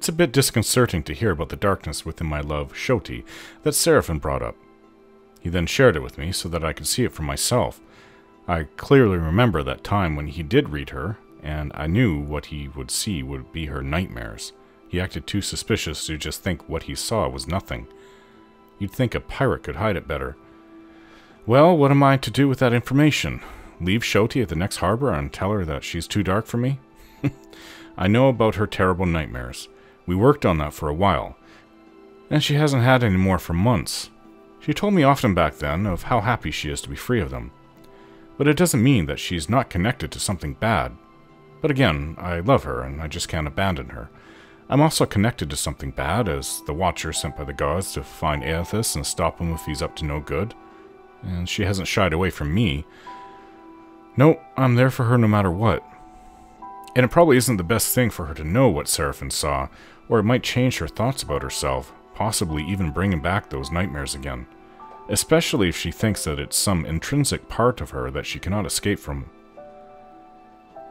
It's a bit disconcerting to hear about the darkness within my love, Xoti, that Seraphim brought up. He then shared it with me so that I could see it for myself. I clearly remember that time when he did read her, and I knew what he would see would be her nightmares. He acted too suspicious to just think what he saw was nothing. You'd think a pirate could hide it better. Well, what am I to do with that information? Leave Xoti at the next harbor and tell her that she's too dark for me? I know about her terrible nightmares. We worked on that for a while, and she hasn't had any more for months. She told me often back then of how happy she is to be free of them. But it doesn't mean that she's not connected to something bad. But again, I love her, and I just can't abandon her. I'm also connected to something bad, as the Watcher sent by the gods to find Ehrys and stop him if he's up to no good. And she hasn't shied away from me. No, I'm there for her no matter what. And it probably isn't the best thing for her to know what Seraphim saw, or it might change her thoughts about herself, possibly even bringing back those nightmares again. Especially if she thinks that it's some intrinsic part of her that she cannot escape from.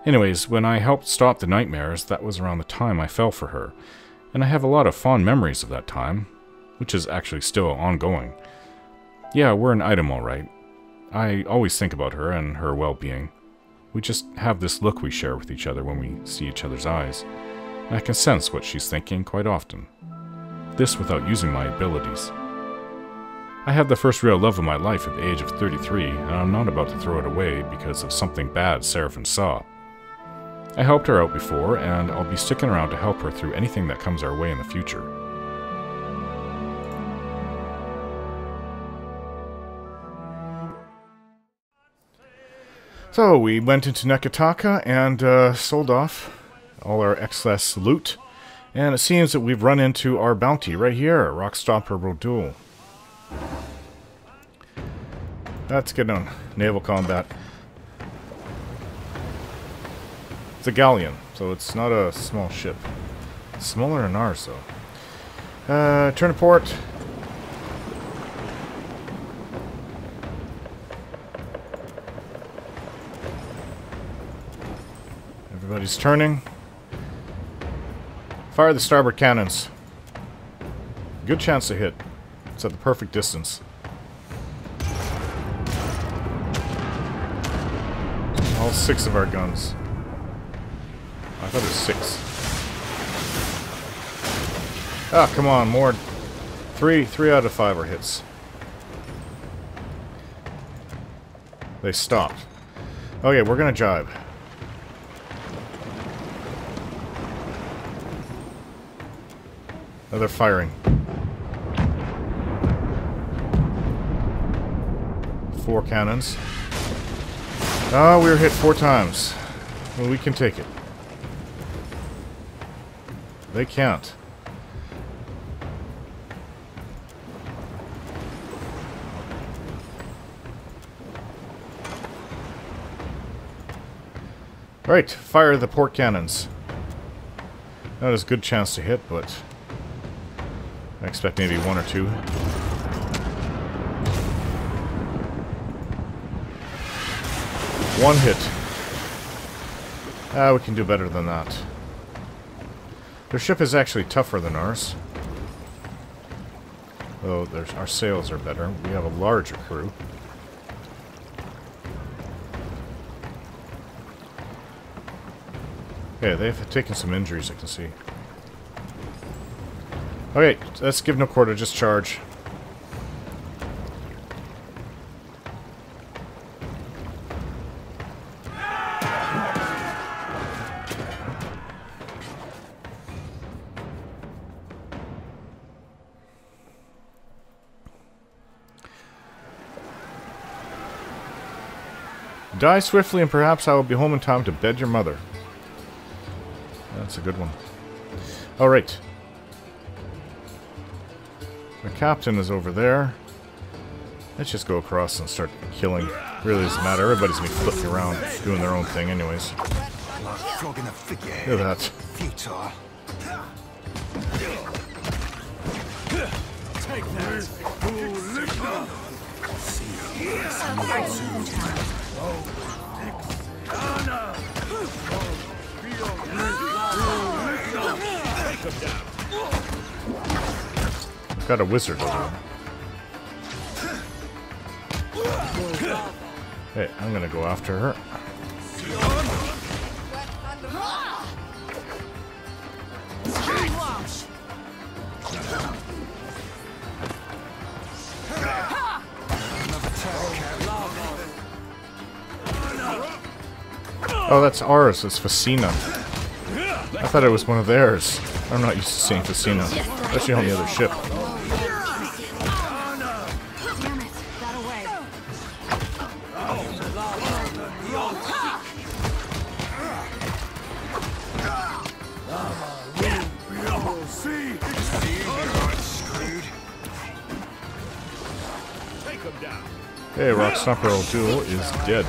Anyways, when I helped stop the nightmares, that was around the time I fell for her, and I have a lot of fond memories of that time, which is actually still ongoing. Yeah, we're an item alright. I always think about her and her well-being. We just have this look we share with each other when we see each other's eyes, and I can sense what she's thinking quite often. This without using my abilities. I had the first real love of my life at the age of 33, and I'm not about to throw it away because of something bad Seraphim saw. I helped her out before, and I'll be sticking around to help her through anything that comes our way in the future. So, we went into Nekataka and sold off all our excess loot, and it seems that we've run into our bounty right here, Rockstopper Rodul. Let's get on naval combat. It's a galleon, so it's not a small ship. It's smaller than ours, though. Turn to port. Everybody's turning. Fire the starboard cannons. Good chance to hit. It's at the perfect distance. All 6 of our guns. I thought it was 6. Ah, come on, more. 3 out of 5 are hits. They stopped. Okay, we're gonna jibe. Oh, they're firing. 4 cannons. Oh, we were hit 4 times. Well, we can take it. They can't. Alright, fire the port cannons. Not as good chance to hit, but I expect maybe 1 or 2. One hit. Ah, we can do better than that. Their ship is actually tougher than ours. Though our sails are better. We have a larger crew. Okay, they've taken some injuries, I can see. Okay, let's give no quarter, just charge. Die swiftly and perhaps I will be home in time to bed your mother. That's a good one. Alright. The captain is over there. Let's just go across and start killing. Really doesn't matter. Everybody's gonna be flipping around, doing their own thing anyways. Look at that. Take that. I've got a wizard over there. Hey, I'm gonna go after her. Oh, that's ours. It's Facina. I thought it was one of theirs. I'm not used to seeing Facina, especially on the other ship. Hey, Rock Stomper Duel is dead.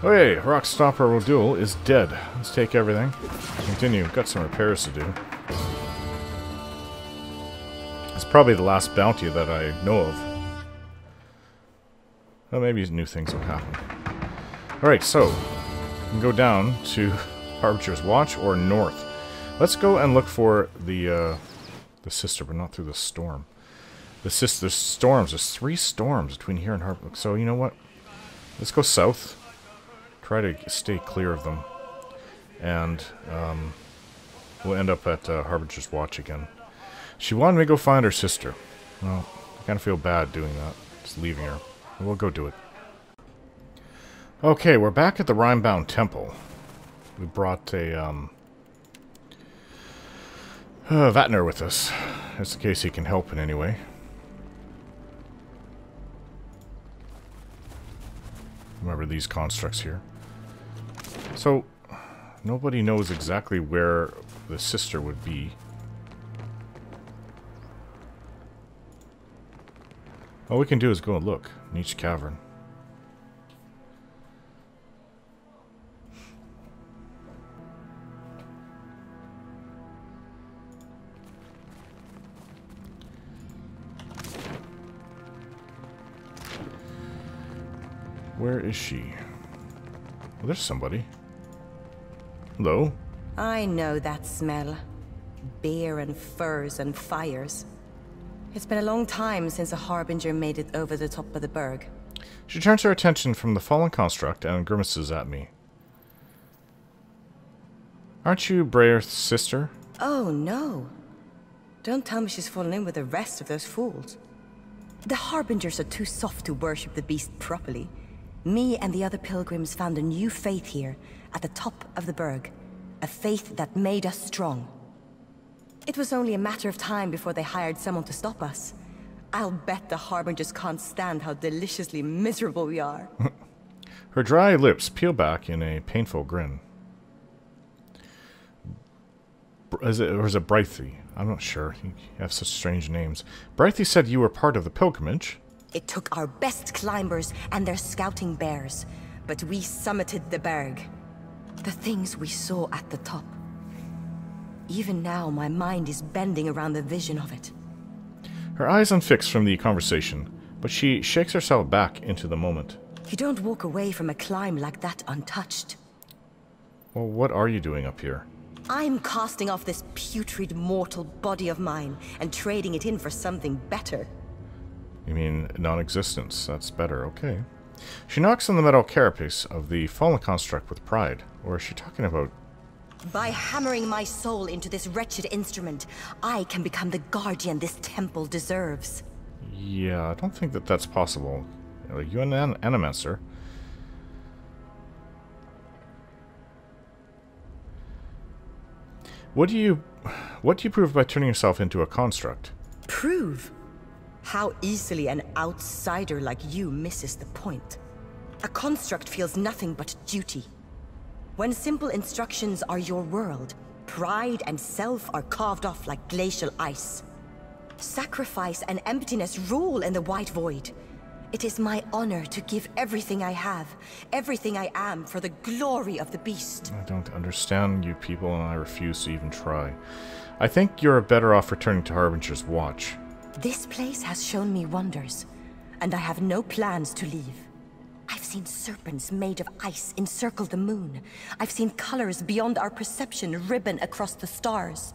Okay, Rock Stomper Duel is dead. Let's take everything. Continue. Got some repairs to do. It's probably the last bounty that I know of. Well, maybe new things will happen. Alright, so we can go down to Harbinger's Watch or north. Let's go and look for the sister, but not through the storm. The storms. There's 3 storms between here and Harbinger. So you know what? Let's go south. Try to stay clear of them. And we'll end up at Harbinger's Watch again. She wanted me to go find her sister. Well, I kind of feel bad doing that. Just leaving her. We'll go do it. Okay, we're back at the Rhine-bound Temple. We brought a Vatner with us, just in case he can help in any way. Remember these constructs here. So, nobody knows exactly where the sister would be. All we can do is go and look in each cavern. Where is she? Well, there's somebody. Hello? I know that smell. Beer and furs and fires. It's been a long time since a Harbinger made it over the top of the berg. She turns her attention from the fallen construct and grimaces at me. Aren't you Brythe's sister? Oh, no. Don't tell me she's fallen in with the rest of those fools. The Harbingers are too soft to worship the beast properly. Me and the other pilgrims found a new faith here, at the top of the berg. A faith that made us strong. It was only a matter of time before they hired someone to stop us. I'll bet the Harbingers can't stand how deliciously miserable we are. Her dry lips peel back in a painful grin. Or is it Brythe? I'm not sure. You have such strange names. Brythe said you were part of the pilgrimage. It took our best climbers and their scouting bears, but we summited the berg. The things we saw at the top. Even now, my mind is bending around the vision of it. Her eyes unfix from the conversation, but she shakes herself back into the moment. You don't walk away from a climb like that untouched. Well, what are you doing up here? I'm casting off this putrid mortal body of mine and trading it in for something better. You mean non-existence? That's better, okay. She knocks on the metal carapace of the fallen construct with pride. Or is she talking about... By hammering my soul into this wretched instrument, I can become the guardian this temple deserves. Yeah, I don't think that that's possible. You're an animancer. What do you prove by turning yourself into a construct? Prove? How easily an outsider like you misses the point. A construct feels nothing but duty. When simple instructions are your world, pride and self are carved off like glacial ice. Sacrifice and emptiness rule in the white void. It is my honor to give everything I have, everything I am, for the glory of the beast. I don't understand you people, and I refuse to even try. I think you're better off returning to Harbinger's watch. This place has shown me wonders, and I have no plans to leave. I've seen serpents made of ice encircle the moon. I've seen colors beyond our perception ribbon across the stars.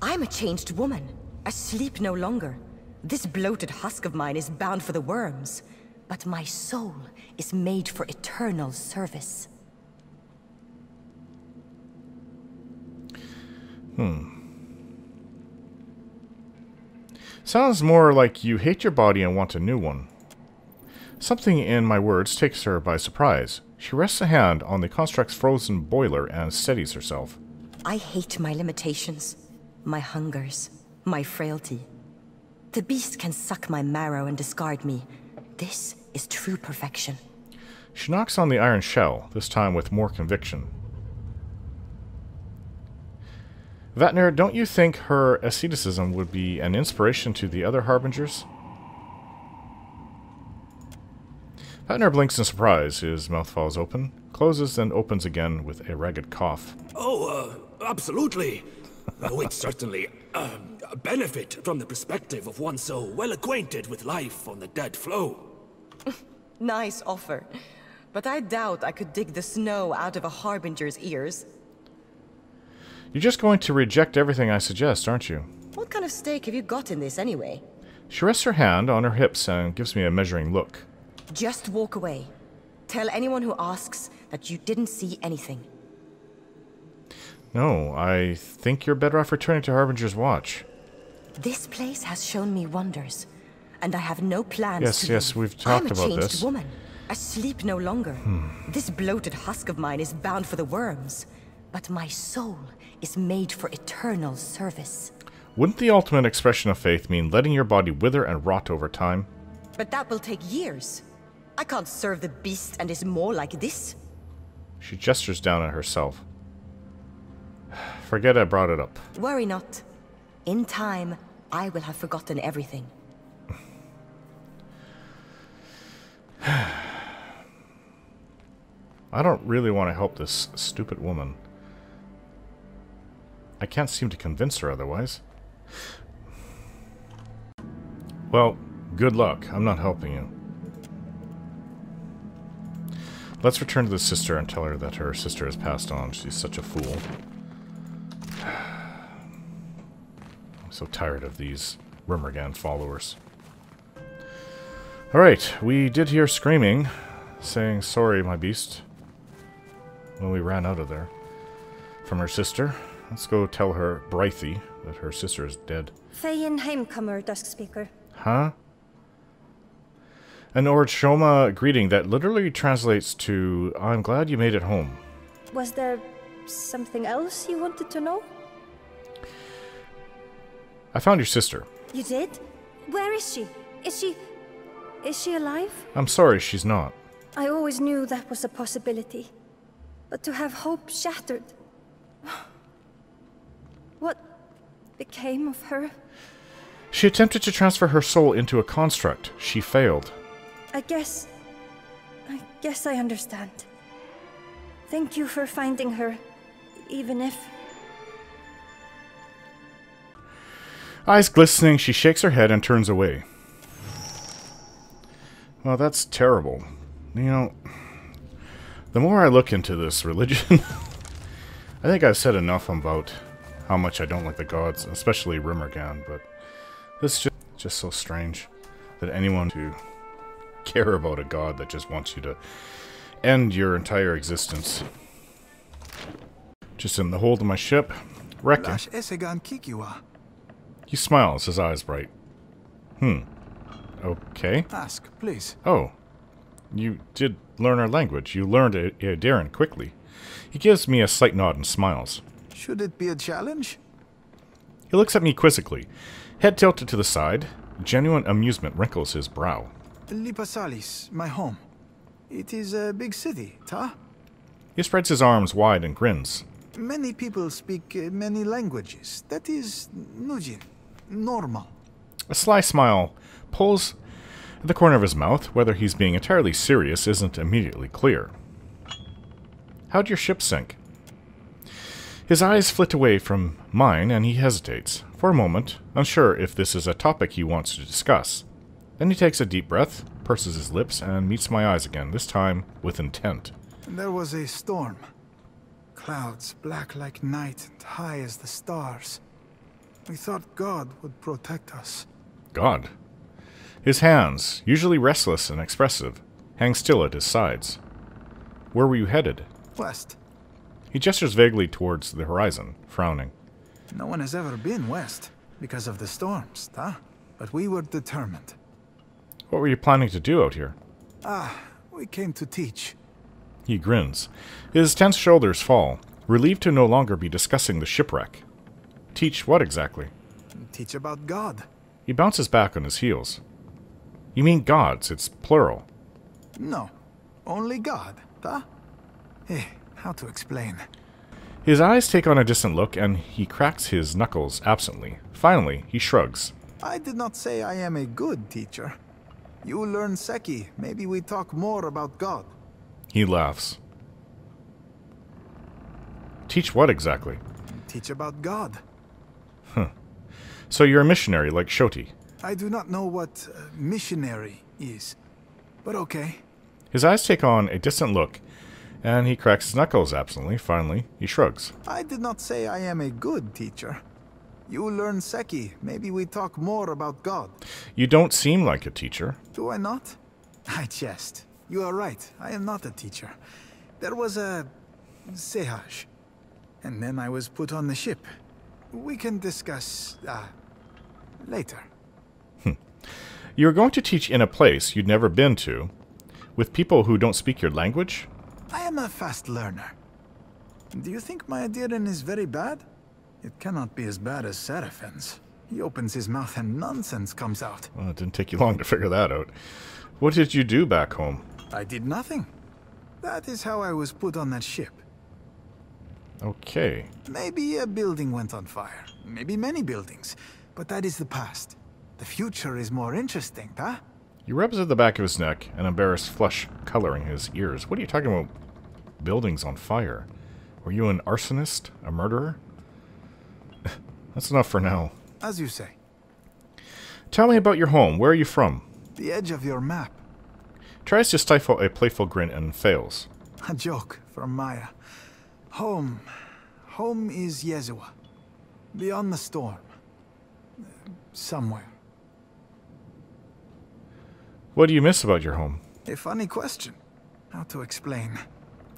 I'm a changed woman, asleep no longer. This bloated husk of mine is bound for the worms, but my soul is made for eternal service. Sounds more like you hate your body and want a new one. Something in my words takes her by surprise. She rests a hand on the construct's frozen boiler and steadies herself. I hate my limitations, my hungers, my frailty. The beast can suck my marrow and discard me. This is true perfection. She knocks on the iron shell, this time with more conviction. Vatner, don't you think her asceticism would be an inspiration to the other Harbingers? Vatner blinks in surprise. His mouth falls open, closes, then opens again with a ragged cough. Oh, absolutely. It's certainly a benefit from the perspective of one so well acquainted with life on the dead flow. Nice offer. But I doubt I could dig the snow out of a Harbinger's ears. You're just going to reject everything I suggest, aren't you? What kind of stake have you got in this anyway? She rests her hand on her hips and gives me a measuring look. Just walk away. Tell anyone who asks that you didn't see anything. No, I think you're better off returning to Harbinger's watch. This place has shown me wonders, and I have no plans to Yes, leave. we've talked about I'm a changed this. woman, asleep no longer. This bloated husk of mine is bound for the worms, but my soul is made for eternal service. Wouldn't the ultimate expression of faith mean letting your body wither and rot over time? But that will take years. I can't serve the beast and his maw like this. She gestures down at herself. Forget I brought it up. Worry not. In time, I will have forgotten everything. I don't really want to help this stupid woman. I can't seem to convince her otherwise. Well, good luck. I'm not helping you. Let's return to the sister and tell her that her sister has passed on. She's such a fool. I'm so tired of these Rimmergan followers. Alright, we did hear screaming, saying, "Sorry, my beast," when we ran out of there. From her sister. Let's go tell her, Brythe, that her sister is dead. Fein heimkommer, Dusk Speaker. Huh? An Ord Shoma greeting that literally translates to, "I'm glad you made it home." Was there something else you wanted to know? I found your sister. You did? Where is she? Is she alive? I'm sorry she's not. I always knew that was a possibility. But to have hope shattered... What became of her? She attempted to transfer her soul into a construct. She failed. I guess I understand. Thank you for finding her, even if... Eyes glistening, she shakes her head and turns away. Well, that's terrible. You know, the more I look into this religion, I think I've said enough about how much I don't like the gods, especially Rimmergan, but this is just so strange that anyone to care about a god that just wants you to end your entire existence. Just in the hold of my ship, wrecking. He smiles, his eyes bright. Okay. Ask, please. Oh, you did learn our language. You learned Darren quickly. He gives me a slight nod and smiles. Should it be a challenge? He looks at me quizzically, head tilted to the side. Genuine amusement wrinkles his brow. Lipasalis, my home. It is a big city, ta? He spreads his arms wide and grins. Many people speak many languages. That is Nujin. Normal. A sly smile pulls at the corner of his mouth. Whether he's being entirely serious isn't immediately clear. How'd your ship sink? His eyes flit away from mine, and he hesitates, for a moment, unsure if this is a topic he wants to discuss. Then he takes a deep breath, purses his lips, and meets my eyes again, this time with intent. There was a storm. Clouds black like night and high as the stars. We thought God would protect us. God. His hands, usually restless and expressive, hang still at his sides. Where were you headed? West. He gestures vaguely towards the horizon, frowning. No one has ever been west because of the storms, huh? But we were determined. What were you planning to do out here? We came to teach. He grins. His tense shoulders fall, relieved to no longer be discussing the shipwreck. Teach what exactly? Teach about God. He bounces back on his heels. You mean gods, it's plural. No, only God, huh? How to explain? His eyes take on a distant look, and he cracks his knuckles absently. Finally, he shrugs. I did not say I am a good teacher. You learn Seki, maybe we talk more about God. He laughs. Teach what exactly? Teach about God. So you're a missionary like Xoti. I do not know what missionary is, but okay. His eyes take on a distant look, and he cracks his knuckles absently. Finally, he shrugs. I did not say I am a good teacher. You learn Seki, maybe we talk more about God. You don't seem like a teacher. Do I not? I jest. You are right, I am not a teacher. There was a sehaj, and then I was put on the ship. We can discuss, later. You're going to teach in a place you'd never been to, with people who don't speak your language? I am a fast learner. Do you think my Adiran is very bad? It cannot be as bad as Seraphin's. He opens his mouth and nonsense comes out. Well, it didn't take you long to figure that out. What did you do back home? I did nothing. That is how I was put on that ship. Okay. Maybe a building went on fire. Maybe many buildings. But that is the past. The future is more interesting, huh? He rubs at the back of his neck, an embarrassed flush coloring his ears. What are you talking about? Buildings on fire? Were you an arsonist? A murderer? That's enough for now. As you say. Tell me about your home. Where are you from? The edge of your map. Tries to stifle a playful grin and fails. A joke from Maya. Home. Home is Yezua. Beyond the storm. Somewhere. What do you miss about your home? A funny question. How to explain?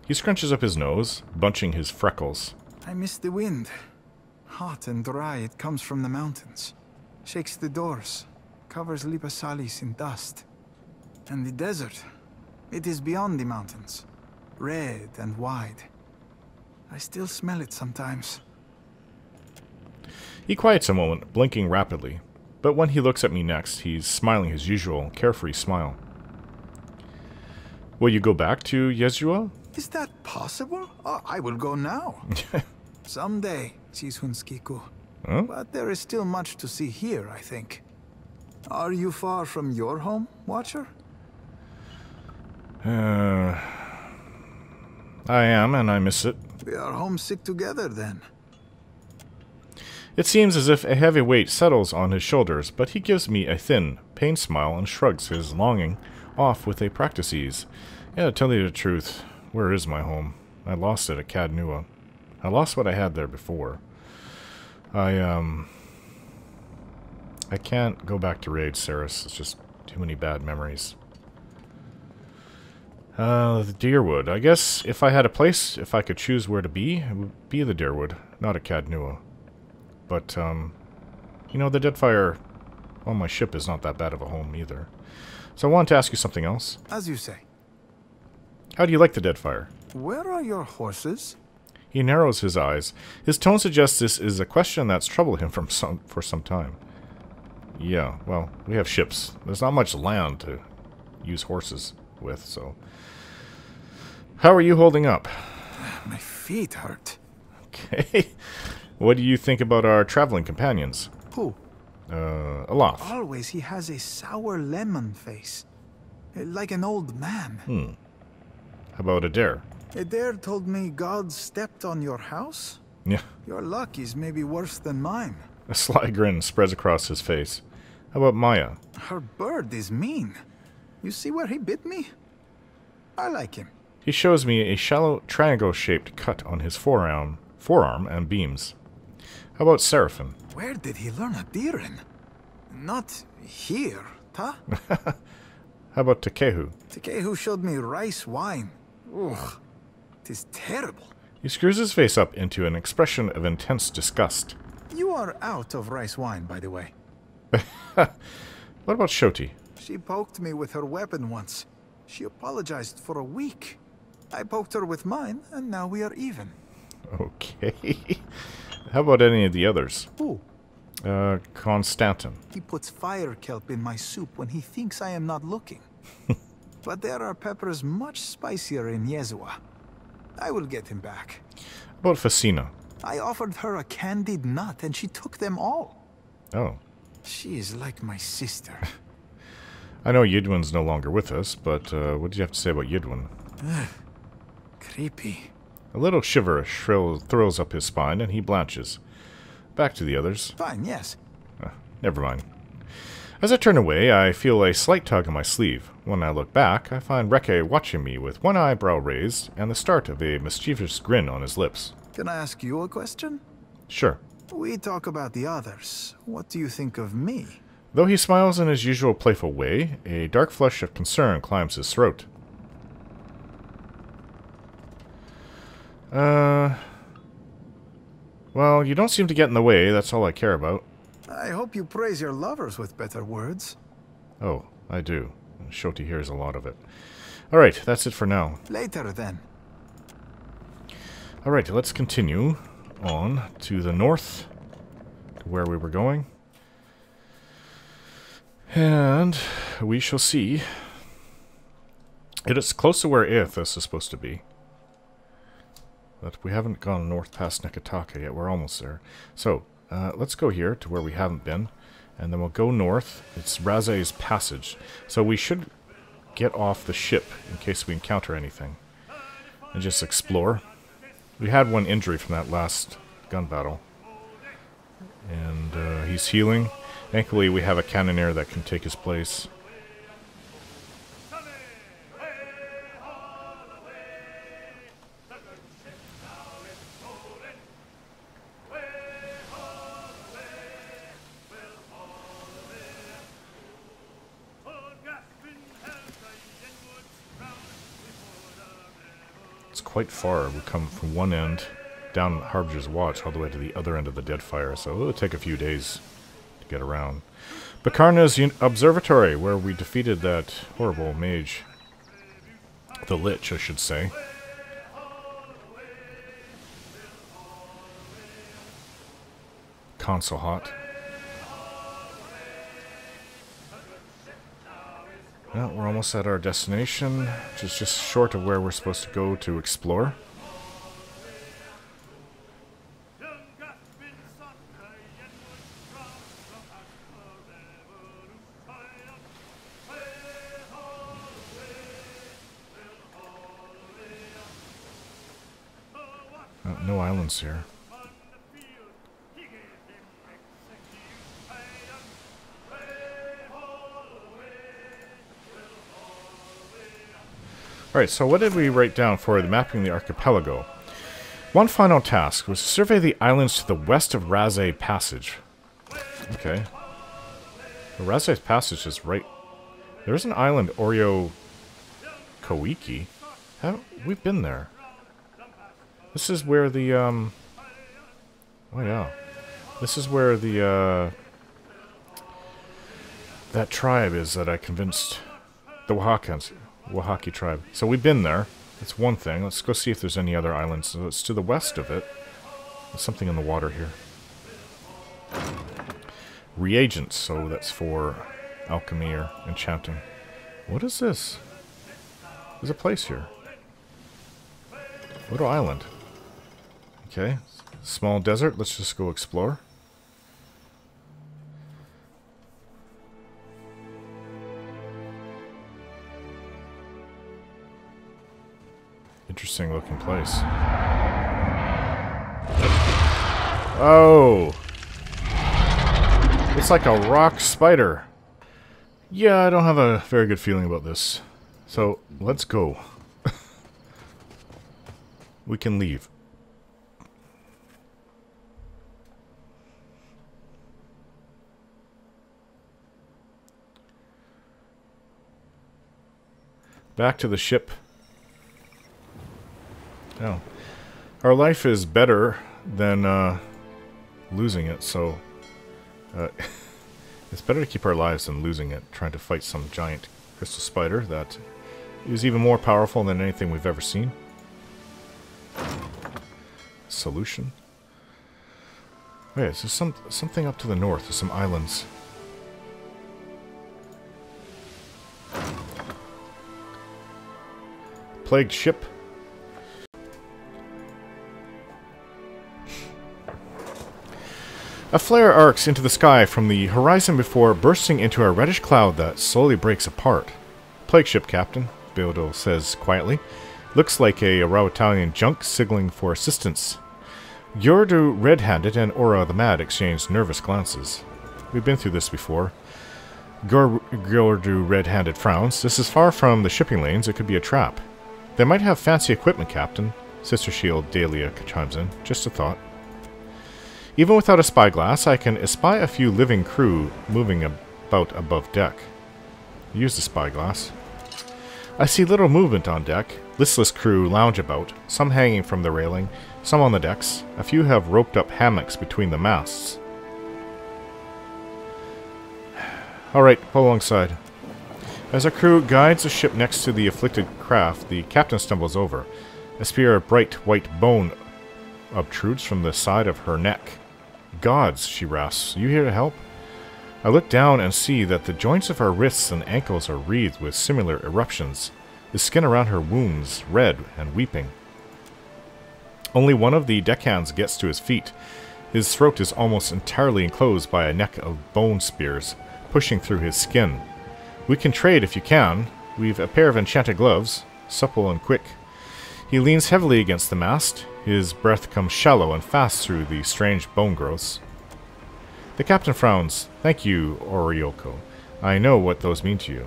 He scrunches up his nose, bunching his freckles. I miss the wind. Hot and dry, it comes from the mountains. Shakes the doors. Covers Lipasalis in dust. And the desert. It is beyond the mountains. Red and wide. I still smell it sometimes. He quiets a moment, blinking rapidly. But when he looks at me next, he's smiling his usual carefree smile. Will you go back to Yezua? Is that possible? Oh, I will go now. Someday, Chishunskiku. Huh? But there is still much to see here, I think. Are you far from your home, Watcher? I am, and I miss it. We are homesick together, then. It seems as if a heavy weight settles on his shoulders, but he gives me a thin, pained smile and shrugs his longing off with a practice ease. Yeah, to tell you the truth, where is my home? I lost it at Cadnua. I lost what I had there before. I can't go back to Raid Ceres. It's just too many bad memories. The Deerwood. I guess if I had a place, if I could choose where to be, it would be the Deerwood, not at Cadnua. But, you know, the Deadfire on my ship is not that bad of a home either. So I wanted to ask you something else. As you say. How do you like the Deadfire? Where are your horses? He narrows his eyes. His tone suggests this is a question that's troubled him for some time. Yeah, well, we have ships. There's not much land to use horses with, so... How are you holding up? My feet hurt. Okay. What do you think about our traveling companions? Who? Olaf. Always he has a sour lemon face. Like an old man. How about Adair? Adair told me God stepped on your house? Yeah. Your luck is maybe worse than mine. A sly grin spreads across his face. How about Maya? Her bird is mean. You see where he bit me? I like him. He shows me a shallow triangle-shaped cut on his forearm and beams. How about Seraphim? Where did he learn a Dirin? Not here, ta? How about Takehu? Takehu showed me rice wine. Ugh, it is terrible. He screws his face up into an expression of intense disgust. You are out of rice wine, by the way. What about Xoti? She poked me with her weapon once. She apologized for a week. I poked her with mine, and now we are even. Okay. How about any of the others? Who? Constantin. He puts fire kelp in my soup when he thinks I am not looking. But there are peppers much spicier in Yezua. I will get him back. How about Facina? I offered her a candied nut, and she took them all. Oh. She is like my sister. I know Yidwin's no longer with us, but what do you have to say about Yidwin? Creepy. A little shiver thrills up his spine, and he blanches. Back to the others. Fine, yes. Never mind. As I turn away, I feel a slight tug on my sleeve. When I look back, I find Reke watching me with one eyebrow raised and the start of a mischievous grin on his lips. Can I ask you a question? Sure. We talk about the others. What do you think of me? Though he smiles in his usual playful way, a dark flush of concern climbs his throat. Well, you don't seem to get in the way, that's all I care about. I hope you praise your lovers with better words. Oh, I do. Xoti hears a lot of it. Alright, that's it for now. Later, then. Alright, let's continue on to the north, to where we were going. And we shall see. It is close to where Ehrys is supposed to be. But we haven't gone north past Nekataka yet. We're almost there. So, let's go here to where we haven't been. And then we'll go north. It's Raze's Passage. So we should get off the ship in case we encounter anything. And just explore. We had one injury from that last gun battle. And he's healing. Thankfully, we have a cannoneer that can take his place. It's quite far. We come from one end down Harbinger's Watch all the way to the other end of the Deadfire, so it'll take a few days to get around. Bakarna's Observatory, where we defeated that horrible mage. The Lich, I should say. Console hot. Well, we're almost at our destination, which is just short of where we're supposed to go to explore. No islands here. Alright, so what did we write down for the mapping the archipelago? One final task was to survey the islands to the west of Raze Passage. Okay. The Raze Passage is right... There's an island, Oreo... Kawiki? We've been there. This is where the, Oh yeah. This is where the, that tribe is that I convinced... The Oaxacan tribe. So we've been there. That's one thing. Let's go see if there's any other islands. So it's to the west of it. There's something in the water here. Reagents. So that's for alchemy or enchanting. What is this? There's a place here. Little island. Okay. Small desert. Let's just go explore. Interesting looking place. Oh! It's like a rock spider. Yeah, I don't have a very good feeling about this. So, let's go. We can leave. Back to the ship. Oh. Our life is better than losing it, so it's better to keep our lives than losing it, trying to fight some giant crystal spider that is even more powerful than anything we've ever seen. Solution. Wait, is there something up to the north? There's some islands. Plagued ship. A flare arcs into the sky from the horizon before bursting into a reddish cloud that slowly breaks apart. Plague ship, Captain, Beodo says quietly. Looks like a Rowitalian junk signaling for assistance. Yordu Red-Handed and Aura the Mad exchange nervous glances. We've been through this before. Yordu Red-Handed frowns. This is far from the shipping lanes. It could be a trap. They might have fancy equipment, Captain. Sister Shield Dahlia chimes in. Just a thought. Even without a spyglass, I can espy a few living crew moving about above deck. Use the spyglass. I see little movement on deck. Listless crew lounge about, some hanging from the railing, some on the decks. A few have roped up hammocks between the masts. Alright, pull alongside. As our crew guides the ship next to the afflicted craft, the captain stumbles over. A spear of bright white bone obtrudes from the side of her neck. Gods, she rasps, you here to help? I look down and see that the joints of her wrists and ankles are wreathed with similar eruptions, the skin around her wounds red and weeping. Only one of the deckhands gets to his feet. His throat is almost entirely enclosed by a neck of bone spears, pushing through his skin. We can trade if you can. We've a pair of enchanted gloves, supple and quick. He leans heavily against the mast. His breath comes shallow and fast through the strange bone growths. The captain frowns. Thank you, Orioko. I know what those mean to you.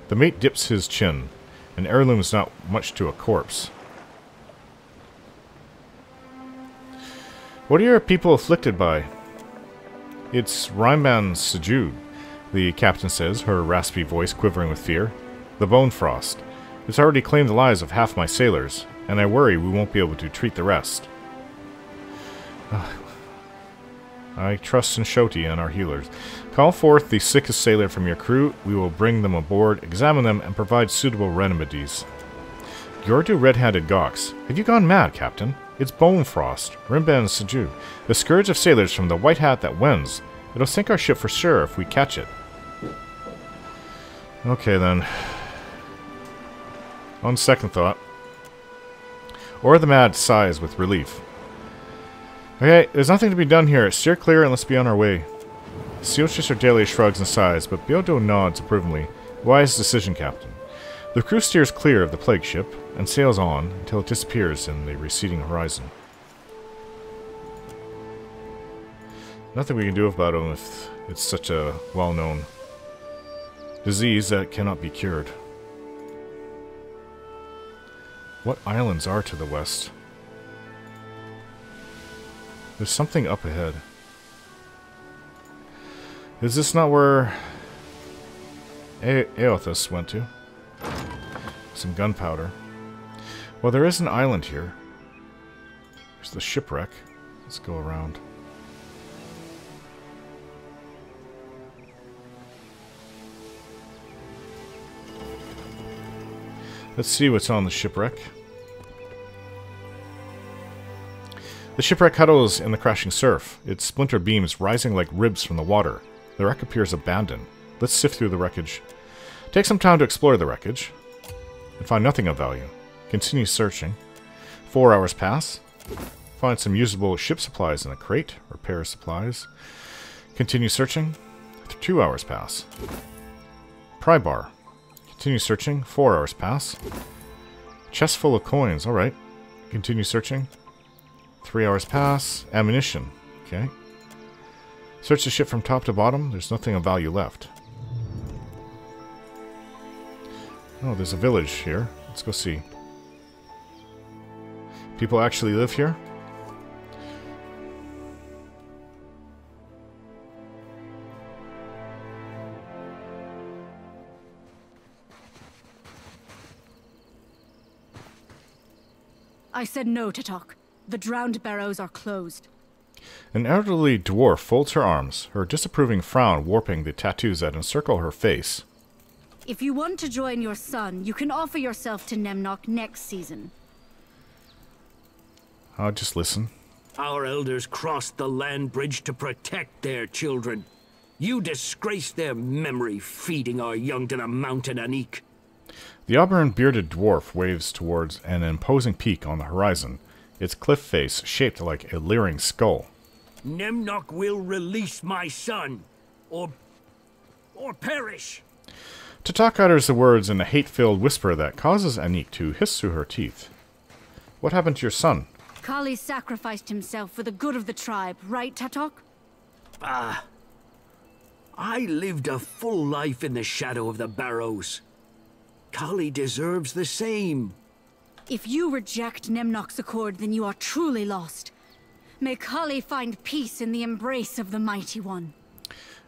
The mate dips his chin. An heirloom's not much to a corpse. What are your people afflicted by? It's Rhyman Sejud, the captain says, her raspy voice quivering with fear. The bone frost. It's already claimed the lives of half my sailors, and I worry we won't be able to treat the rest. I trust in Xoti and our healers. Call forth the sickest sailor from your crew. We will bring them aboard, examine them, and provide suitable remedies. Yordu Red-Handed gawks. Have you gone mad, Captain? It's Bone Frost, Rimban Sejud, the scourge of sailors from the white hat that wins. It'll sink our ship for sure if we catch it. Okay, then. On second thought. Or the Mad sighs with relief. Okay, there's nothing to be done here. Steer clear and let's be on our way. Sealchester Daily shrugs and sighs, but Beodo nods approvingly. Wise decision, Captain. The crew steers clear of the plague ship and sails on until it disappears in the receding horizon. Nothing we can do about it if it's such a well-known disease that cannot be cured. What islands are to the west? There's something up ahead. Is this not where Eothas went to? Some gunpowder. Well, there is an island here. There's the shipwreck. Let's go around. Let's see what's on the shipwreck. The shipwreck huddles in the crashing surf, its splinter beams rising like ribs from the water. The wreck appears abandoned. Let's sift through the wreckage. Take some time to explore the wreckage and find nothing of value. Continue searching. 4 hours pass. Find some usable ship supplies in a crate. Repair supplies. Continue searching. 2 hours pass. Pry bar. Continue searching. 4 hours pass. Chest full of coins. Alright. Continue searching. 3 hours pass. Ammunition. Okay. Search the ship from top to bottom. There's nothing of value left. Oh, there's a village here. Let's go see. People actually live here? I said no, Tatok. The drowned barrows are closed. An elderly dwarf folds her arms, her disapproving frown warping the tattoos that encircle her face. If you want to join your son, you can offer yourself to Nemnock next season. I'll just listen. Our elders crossed the land bridge to protect their children. You disgrace their memory, feeding our young to the mountain Anik. The auburn-bearded dwarf waves towards an imposing peak on the horizon, its cliff face shaped like a leering skull. Nemnock will release my son, or perish. Tatok utters the words in a hate-filled whisper that causes Anik to hiss through her teeth. What happened to your son? Kali sacrificed himself for the good of the tribe, right, Tatok? I lived a full life in the shadow of the barrows. Kali deserves the same. If you reject Nemnock's accord, then you are truly lost. May Kali find peace in the embrace of the Mighty One.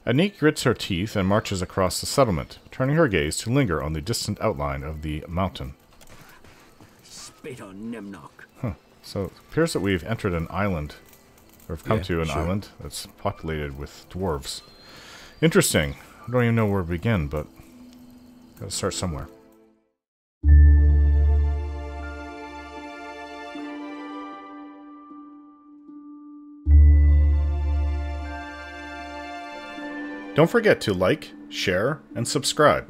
Anik grits her teeth and marches across the settlement, turning her gaze to linger on the distant outline of the mountain. Spit on Nemnock. Huh. So it appears that we've entered an island, or have come to an island that's populated with dwarves. Interesting. I don't even know where to begin, but gotta start somewhere. Don't forget to like, share, and subscribe.